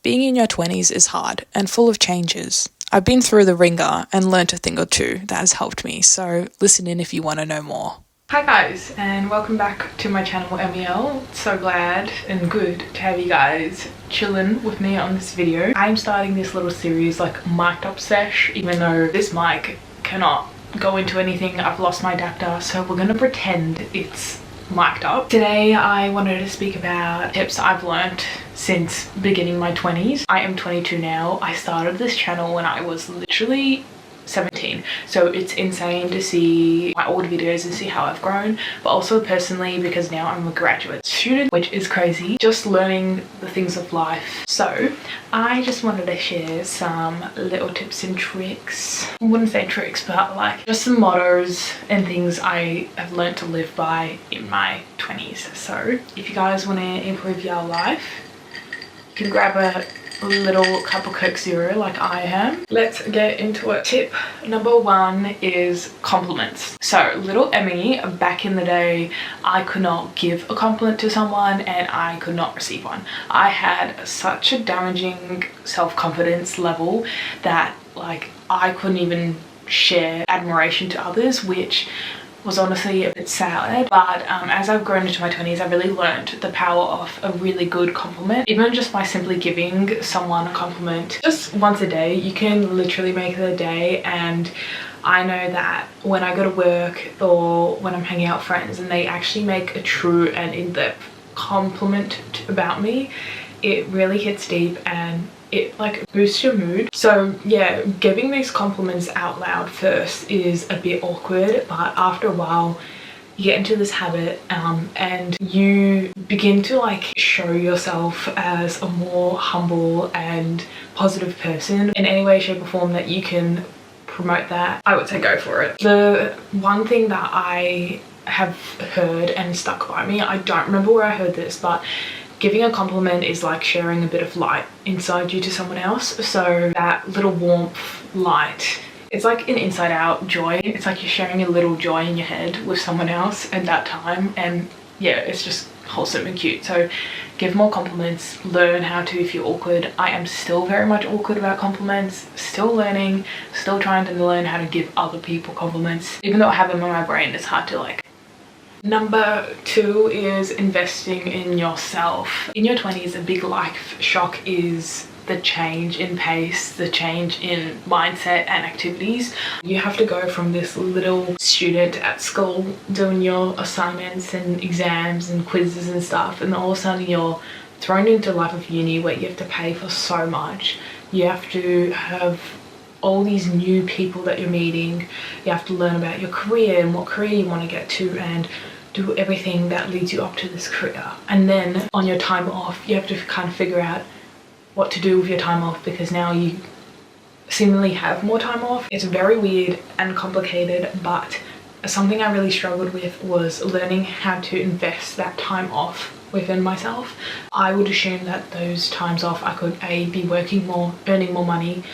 Being in your 20s is hard and full of changes. I've been through the ringer and learnt a thing or two that has helped me, so listen in if you want to know more. Hi guys, and welcome back to my channel MEL. So glad and good to have you guys chilling with me on this video. I'm starting this little series like mic'd up sesh, even though this mic cannot go into anything. I've lost my adapter, so we're gonna pretend it's mic'd up. Today I wanted to speak about tips I've learnt since beginning my 20s. I am 22 now. I started this channel when I was literally 17, so it's insane to see my old videos and see how I've grown, but also personally because now I'm a graduate student, which is crazy, just learning the things of life. So I just wanted to share some little tips and tricks. I wouldn't say tricks, but like just some mottos and things I have learned to live by in my 20s. So if you guys want to improve your life, you can grab a little cup of Coke Zero like I am. Let's get into it. Tip number one is compliments. So little Emmy, back in the day, I could not give a compliment to someone and I could not receive one. I had such a damaging self-confidence level that like I couldn't even share admiration to others, which was honestly a bit sad. But as I've grown into my 20s, I really learned the power of a really good compliment. Even just by simply giving someone a compliment just once a day, you can literally make their day. And I know that when I go to work or when I'm hanging out with friends and they actually make a true and in-depth compliment about me, it really hits deep and it like boosts your mood. So yeah, giving these compliments out loud first is a bit awkward, but after a while you get into this habit and you begin to like show yourself as a more humble and positive person in any way, shape or form that you can promote that. I would say go for it. The one thing that I have heard and stuck by me, I don't remember where I heard this, but giving a compliment is like sharing a bit of light inside you to someone else. So that little warmth, light, it's like an inside out joy. It's like you're sharing a little joy in your head with someone else at that time. And yeah, it's just wholesome and cute. So give more compliments, learn how to if you're awkward. I am still very much awkward about compliments, still learning, still trying to learn how to give other people compliments. Even though I have them in my brain, it's hard to like. Number two is investing in yourself. In your 20s, a big life shock is the change in pace, the change in mindset and activities. You have to go from this little student at school doing your assignments and exams and quizzes and stuff, and all of a sudden you're thrown into life of uni where you have to pay for so much. You have to have all these new people that you're meeting. You have to learn about your career and what career you want to get to and do everything that leads you up to this career. And then on your time off, you have to kind of figure out what to do with your time off because now you seemingly have more time off. It's very weird and complicated, but something I really struggled with was learning how to invest that time off within myself. I would assume that those times off I could be working more, earning more money,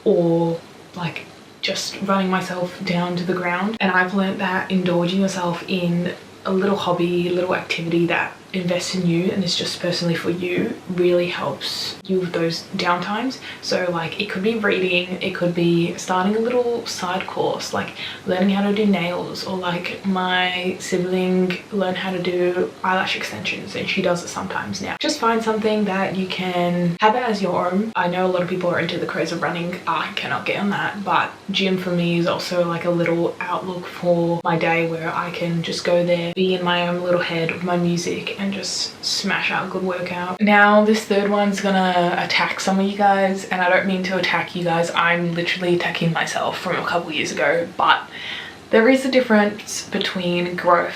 or like just running myself down to the ground. And I've learned that indulging yourself in a little hobby, a little activity that invests in you and is just personally for you really helps you with those downtimes. So like it could be reading, it could be starting a little side course like learning how to do nails, or like my sibling learned how to do eyelash extensions and she does it sometimes now. Just find something that you can have it as your own. I know a lot of people are into the craze of running. I cannot get on that, but gym for me is also like a little outlook for my day where I can just go there, be in my own little head with my music and just smash out a good workout. Now this third one's gonna attack some of you guys, and I don't mean to attack you guys, I'm literally attacking myself from a couple years ago, but there is a difference between growth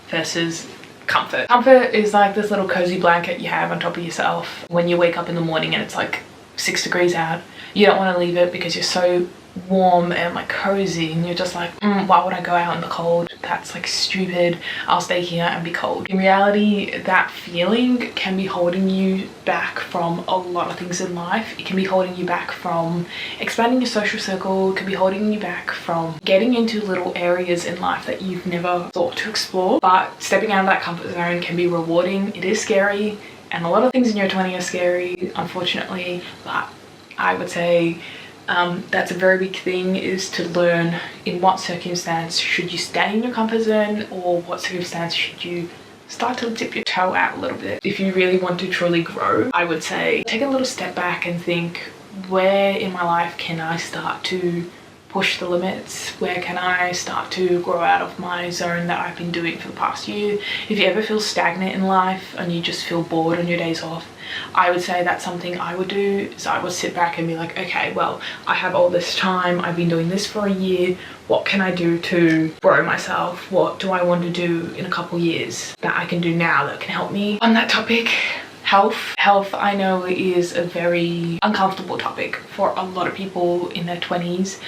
versus comfort. Comfort is like this little cozy blanket you have on top of yourself when you wake up in the morning and it's like 6 degrees out. You don't want to leave it because you're so warm and like cozy and you're just like, why would I go out in the cold? That's like stupid. I'll stay here and be cold. In reality, that feeling can be holding you back from a lot of things in life. It can be holding you back from expanding your social circle. It can be holding you back from getting into little areas in life that you've never thought to explore. But stepping out of that comfort zone can be rewarding. It is scary. And a lot of things in your 20s are scary, unfortunately, but I would say that's a very big thing, is to learn in what circumstance should you stay in your comfort zone, or what circumstance should you start to dip your toe out a little bit. If you really want to truly grow, I would say take a little step back and think, where in my life can I start to push the limits? Where can I start to grow out of my zone that I've been doing for the past year? If you ever feel stagnant in life and you just feel bored on your days off, I would say that's something I would do. So I would sit back and be like, okay, well, I have all this time, I've been doing this for a year, what can I do to grow myself? What do I want to do in a couple years that I can do now that can help me? On that topic, health I know is a very uncomfortable topic for a lot of people in their 20s.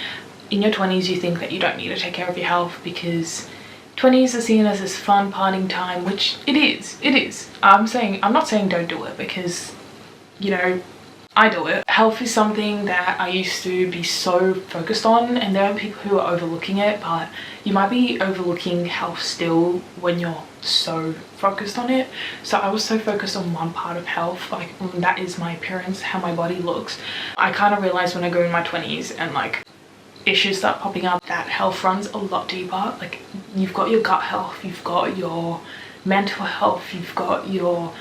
In your 20s, you think that you don't need to take care of your health because 20s are seen as this fun partying time, which it is. I'm not saying don't do it, because, you know, I do it. Health is something that I used to be so focused on, and there are people who are overlooking it, but you might be overlooking health still when you're so focused on it. So I was so focused on one part of health, like that is my appearance, how my body looks. I kind of realized when I go in my 20s and like issues start popping up that health runs a lot deeper. Like, you've got your gut health, you've got your mental health, you've got your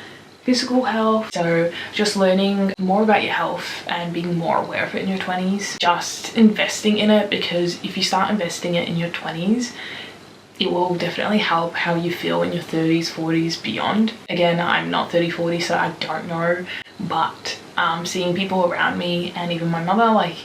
physical health. So just learning more about your health and being more aware of it in your 20s, just investing in it, because if you start investing it in your 20s, it will definitely help how you feel in your 30s, 40s, beyond. Again, I'm not 30, 40, so I don't know, but seeing people around me and even my mother, like,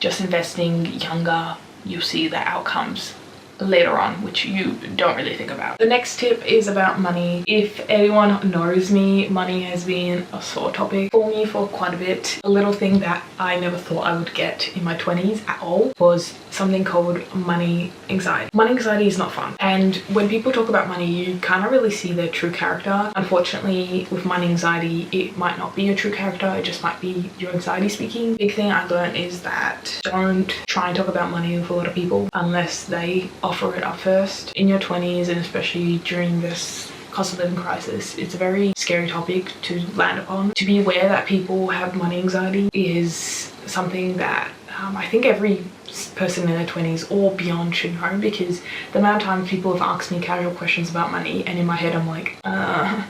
just investing younger, you'll see the outcomes later on, which you don't really think about. The next tip is about money. If anyone knows me, money has been a sore topic for me for quite a bit. A little thing that I never thought I would get in my 20s at all was something called money anxiety. Money anxiety is not fun, and when people talk about money, you can't really see their true character. Unfortunately, with money anxiety, it might not be your true character, it just might be your anxiety speaking. Big thing I learned is that don't try and talk about money with a lot of people unless they offer it up first. In your 20s, and especially during this cost of living crisis, it's a very scary topic to land upon. To be aware that people have money anxiety is something that I think every person in their 20s or beyond should know, because the amount of times people have asked me casual questions about money and in my head I'm like, I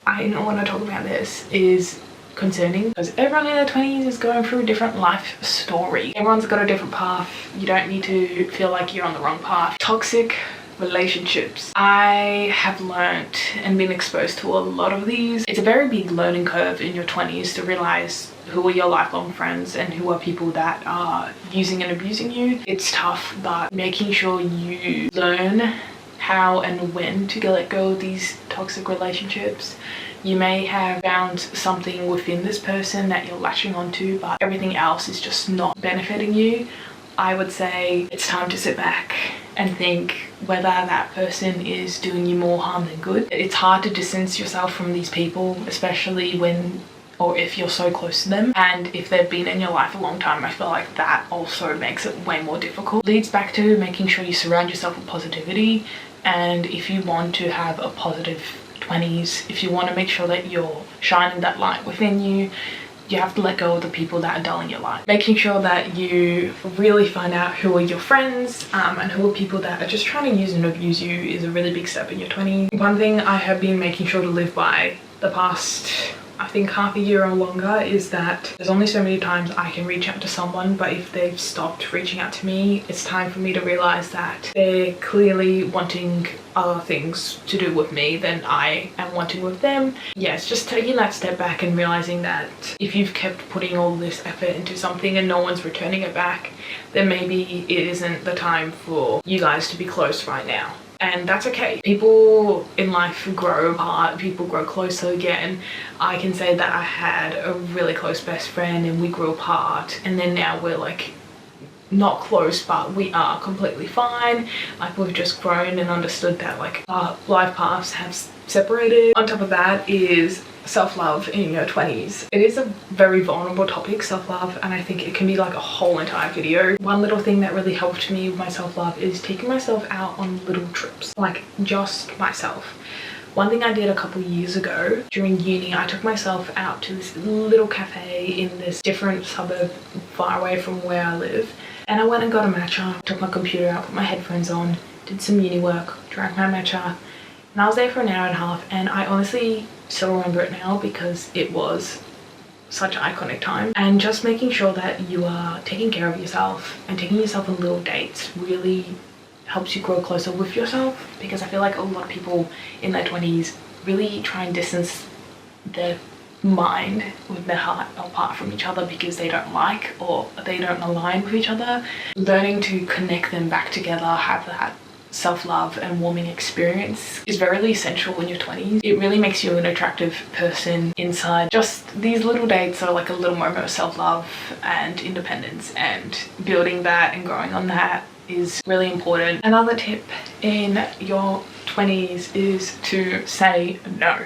don't want to talk about this, is concerning, because everyone in their 20s is going through a different life story. Everyone's got a different path. You don't need to feel like you're on the wrong path. Toxic relationships. I have learnt and been exposed to a lot of these. It's a very big learning curve in your 20s to realize who are your lifelong friends and who are people that are using and abusing you. It's tough, but making sure you learn how and when to let go of these toxic relationships. You may have found something within this person that you're latching onto, but everything else is just not benefiting you. I would say it's time to sit back and think whether that person is doing you more harm than good. It's hard to distance yourself from these people, especially when or if you're so close to them, and if they've been in your life a long time. I feel like that also makes it way more difficult. Leads back to making sure you surround yourself with positivity, and if you want to have a positive 20s, if you want to make sure that you're shining that light within you, you have to let go of the people that are dulling your light. Making sure that you really find out who are your friends and who are people that are just trying to use and abuse you is a really big step in your 20s. One thing I have been making sure to live by the past, I think, half a year or longer, is that there's only so many times I can reach out to someone, but if they've stopped reaching out to me, it's time for me to realize that they're clearly wanting other things to do with me than I am wanting with them. Yeah, it's just taking that step back and realizing that if you've kept putting all this effort into something and no one's returning it back, then maybe it isn't the time for you guys to be close right now. And that's okay. People in life grow apart, people grow closer again. I can say that I had a really close best friend and we grew apart, and then now we're like not close, but we are completely fine. Like, we've just grown and understood that like our life paths have separated. On top of that is self-love in your 20s. It is a very vulnerable topic, self-love, and I think it can be like a whole entire video. One little thing that really helped me with my self-love is taking myself out on little trips, like just myself. One thing I did a couple years ago during uni, I took myself out to this little cafe in this different suburb far away from where I live, and I went and got a matcha, took my computer out, put my headphones on, did some uni work, drank my matcha, and I was there for an hour and a half, and I honestly still remember it now because it was such an iconic time. And just making sure that you are taking care of yourself and taking yourself on little dates really helps you grow closer with yourself, because I feel like a lot of people in their 20s really try and distance their mind with their heart apart from each other because they don't like or they don't align with each other. Learning to connect them back together, have that self-love and warming experience is very essential in your 20s. It really makes you an attractive person inside. Just these little dates are like a little moment of self-love and independence, and building that and growing on that is really important. Another tip in your 20s is to say no.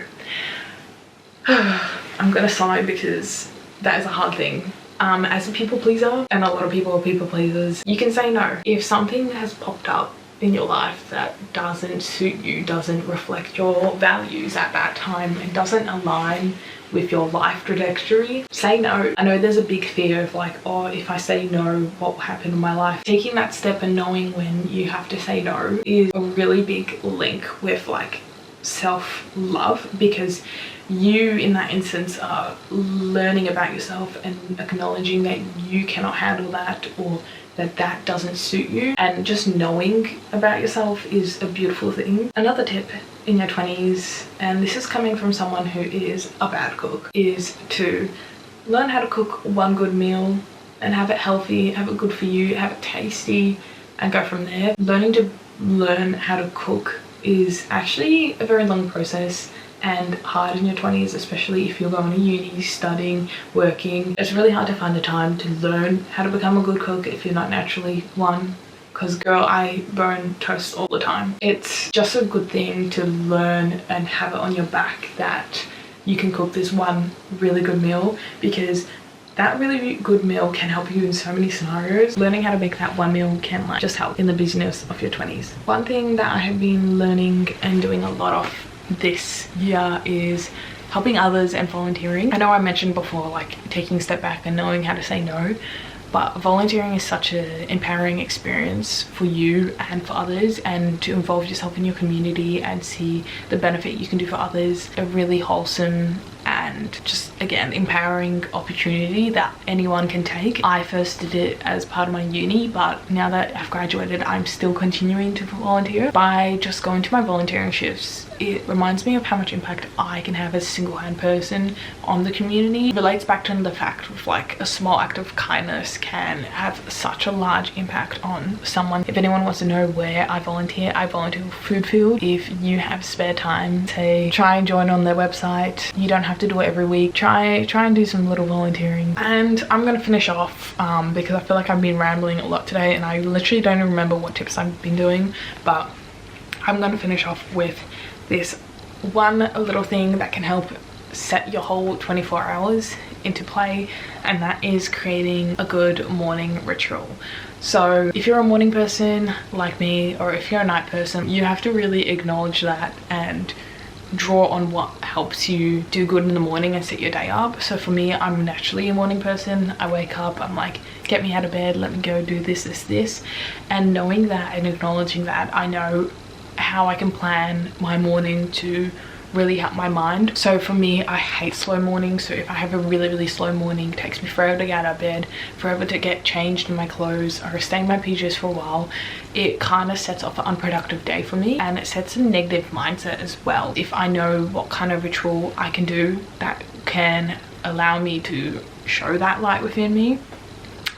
I'm gonna sigh because that is a hard thing. As a people pleaser, and a lot of people are people pleasers, you can say no. If something has popped up in your life that doesn't suit you, doesn't reflect your values at that time, and doesn't align with your life trajectory, say no. I know there's a big fear of like, oh, if I say no, what will happen in my life? Taking that step and knowing when you have to say no is a really big link with like self-love, because you in that instance are learning about yourself and acknowledging that you cannot handle that, or that doesn't suit you, and just knowing about yourself is a beautiful thing. Another tip in your 20s, and this is coming from someone who is a bad cook, is to learn how to cook one good meal and have it healthy, have it good for you, have it tasty, and go from there. Learn how to cook is actually a very long process and hard in your 20s, especially if you're going to uni, studying, working. It's really hard to find the time to learn how to become a good cook if you're not naturally one, because girl, I burn toast all the time. It's just a good thing to learn and have it on your back that you can cook this one really good meal, because that really good meal can help you in so many scenarios. Learning how to make that one meal can like just help in the business of your 20s. One thing that I have been learning and doing a lot of this year is helping others and volunteering. I know I mentioned before like taking a step back and knowing how to say no, but volunteering is such an empowering experience for you and for others, and to involve yourself in your community and see the benefit you can do for others. A really wholesome and just again empowering opportunity that anyone can take. I first did it as part of my uni, but now that I've graduated, I'm still continuing to volunteer. By just going to my volunteering shifts, it reminds me of how much impact I can have as a single-hand person on the community. It relates back to the fact of like a small act of kindness can have such a large impact on someone. If anyone wants to know where I volunteer with Food Field. If you have spare time, say try and join on their website. You don't have to do it every week. Try and do some little volunteering. And I'm gonna finish off because I feel like I've been rambling a lot today and I literally don't even remember what tips I've been doing, but I'm gonna finish off with this one little thing that can help set your whole 24 hours into play, and that is creating a good morning ritual. So if you're a morning person like me, or if you're a night person, you have to really acknowledge that and draw on what helps you do good in the morning and set your day up. So for me, I'm naturally a morning person. I wake up, I'm like, get me out of bed, let me go do this, and knowing that and acknowledging that, I know how I can plan my morning to really help my mind. So for me, I hate slow mornings. So if I have a really slow morning, it takes me forever to get out of bed, forever to get changed in my clothes, or stay in my PJs for a while. It kind of sets off an unproductive day for me, and it sets a negative mindset as well. If I know what kind of ritual I can do that can allow me to show that light within me,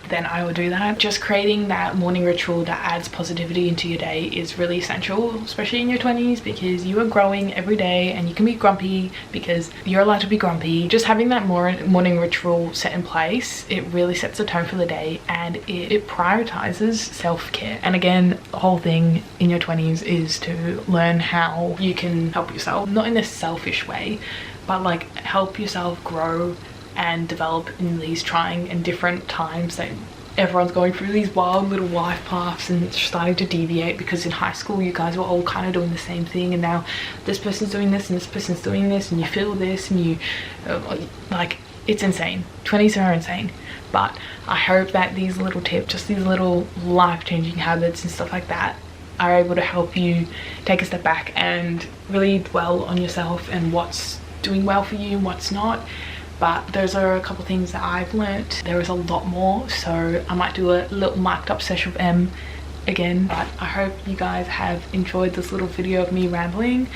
then I will do that. Just creating that morning ritual that adds positivity into your day is really essential, especially in your 20s, because you are growing every day and you can be grumpy because you're allowed to be grumpy. Just having that morning ritual set in place, it really sets the tone for the day, and it prioritizes self-care. And again, the whole thing in your 20s is to learn how you can help yourself, not in a selfish way, but like help yourself grow and develop in these trying and different times that everyone's going through these wild little life paths and starting to deviate, because in high school you guys were all kind of doing the same thing, and now this person's doing this and this person's doing this, and you feel this, and you like, it's insane. 20s are insane. But I hope that these little tips, just these little life-changing habits and stuff like that, are able to help you take a step back and really dwell on yourself and what's doing well for you and what's not. But those are a couple things that I've learnt. There is a lot more, so I might do a little mic'd up session with Em again. But I hope you guys have enjoyed this little video of me rambling,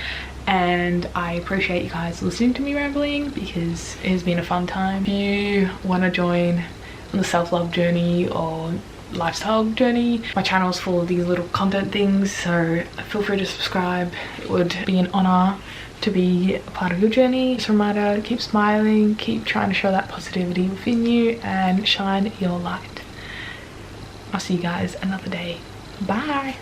and I appreciate you guys listening to me rambling, because it has been a fun time. If you want to join the self-love journey or lifestyle journey, my channel is full of these little content things, so feel free to subscribe. It would be an honor to be a part of your journey. Just a reminder to keep smiling, keep trying to show that positivity within you, and shine your light. I'll see you guys another day. Bye.